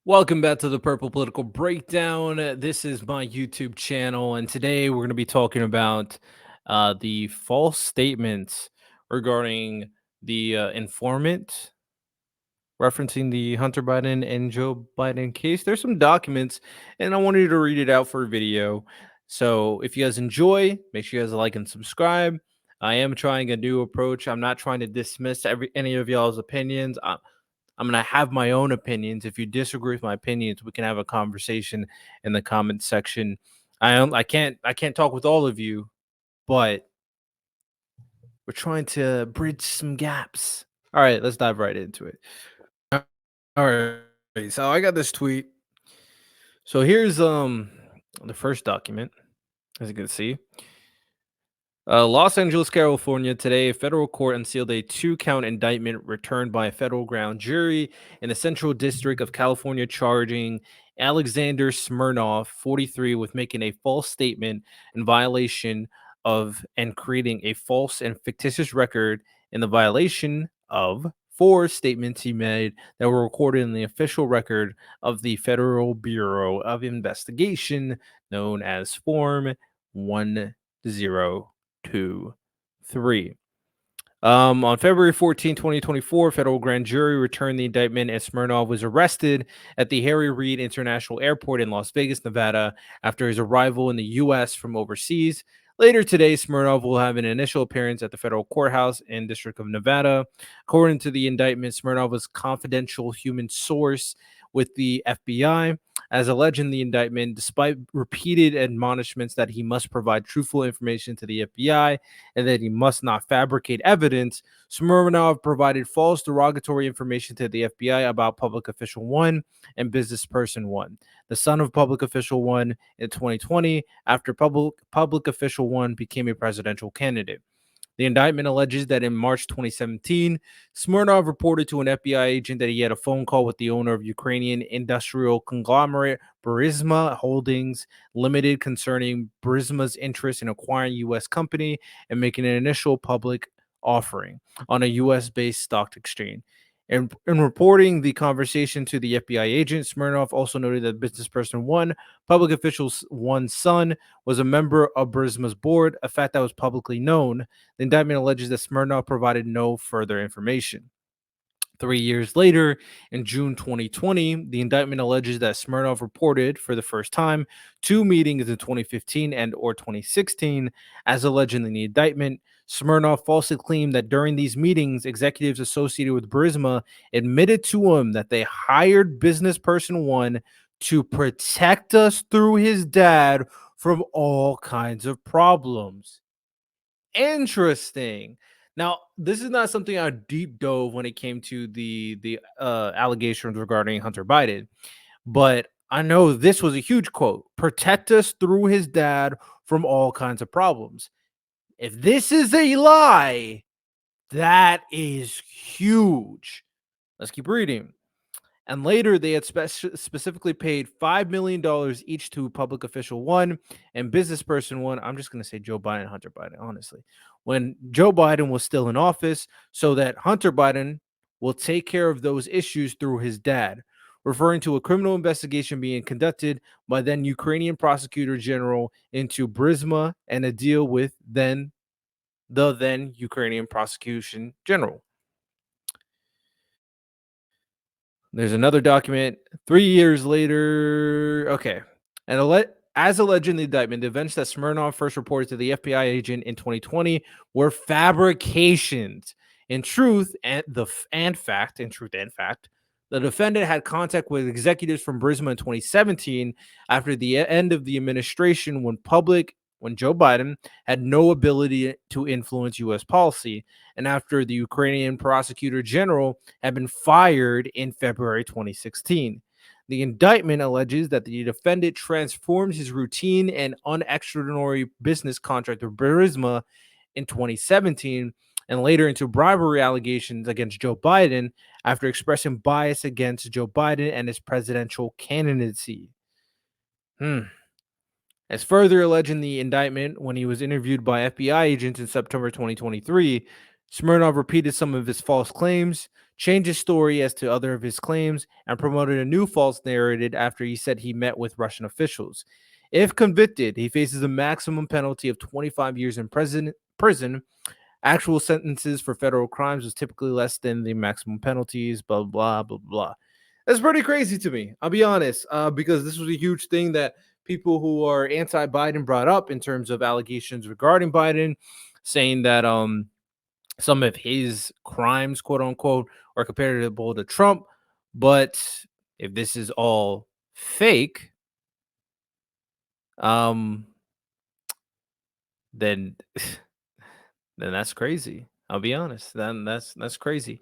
Welcome back to the Purple Political Breakdown. This is my YouTube channel, and today we're going to be talking about the false statements regarding the informant, referencing the Hunter Biden and Joe Biden case. There's some documents, and I wanted to read it out for a video. So if you guys enjoy, make sure you guys like and subscribe. I am trying a new approach. I'm not trying to dismiss any of y'all's opinions. I'm gonna have my own opinions. If you disagree with my opinions, we can have a conversation in the comment section. I can't talk with all of you, but we're trying to bridge some gaps. All right, let's dive right into it. All right, so I got this tweet. So here's the first document, as you can see. Los Angeles, California. Today, a federal court unsealed a two-count indictment returned by a federal grand jury in the Central District of California, charging Alexander Smirnov, 43, with making a false statement in violation of and creating a false and fictitious record in the violation of four statements he made that were recorded in the official record of the Federal Bureau of Investigation, known as Form 1023. On February 14, 2024, federal grand jury returned the indictment as Smirnov was arrested at the Harry Reid International Airport in Las Vegas, Nevada, after his arrival in the U.S. from overseas. Later today, Smirnov will have an initial appearance at the federal courthouse in District of Nevada. According to the indictment, Smirnov was a confidential human source with the FBI. As alleged in the indictment, despite repeated admonishments that he must provide truthful information to the FBI and that he must not fabricate evidence, Smirnov provided false derogatory information to the FBI about Public Official 1 and Business Person 1, the son of Public Official 1, in 2020 after Public Official 1 became a presidential candidate. The indictment alleges that in March 2017, Smirnov reported to an FBI agent that he had a phone call with the owner of Ukrainian industrial conglomerate Burisma Holdings Limited concerning Burisma's interest in acquiring U.S. company and making an initial public offering on a U.S.-based stock exchange. In reporting the conversation to the FBI agent, Smirnov also noted that business person 1, public official 1's son, was a member of Burisma's board, a fact that was publicly known. The indictment alleges that Smirnov provided no further information. 3 years later, in June 2020, the indictment alleges that Smirnov reported for the first time two meetings in 2015 and or 2016. As alleged in the indictment, Smirnov falsely claimed that during these meetings, executives associated with Burisma admitted to him that they hired business person 1 to protect us through his dad from all kinds of problems. Interesting. Now, this is not something I deep dove when it came to the allegations regarding Hunter Biden, but I know this was a huge quote. Protect us through his dad from all kinds of problems. If this is a lie, that is huge. Let's keep reading. And later, they had specifically paid $5 million each to public official 1 and business person 1. I'm just going to say Joe Biden, Hunter Biden, honestly. When Joe Biden was still in office, so that Hunter Biden will take care of those issues through his dad, referring to a criminal investigation being conducted by then Ukrainian prosecutor general into Burisma and a deal with the then Ukrainian prosecution general. There's another document 3 years later. Okay. And as alleged in the indictment, the events that Smirnov first reported to the FBI agent in 2020 were fabrications. In truth and fact, the defendant had contact with executives from Burisma in 2017 after the end of the administration when Joe Biden had no ability to influence U.S. policy, and after the Ukrainian prosecutor general had been fired in February 2016. The indictment alleges that the defendant transformed his routine and unextraordinary business contract with Burisma in 2017 and later into bribery allegations against Joe Biden after expressing bias against Joe Biden and his presidential candidacy. As further alleged in the indictment, when he was interviewed by FBI agents in September 2023, Smirnov repeated some of his false claims, changed his story as to other of his claims, and promoted a new false narrative after he said he met with Russian officials. If convicted, he faces a maximum penalty of 25 years in prison. Actual sentences for federal crimes was typically less than the maximum penalties, blah, blah, blah, blah. That's pretty crazy to me. I'll be honest, because this was a huge thing that people who are anti-Biden brought up in terms of allegations regarding Biden, saying that some of his crimes, quote unquote, are comparable to Trump. But if this is all fake, um, then then that's crazy. I'll be honest. Then that's crazy.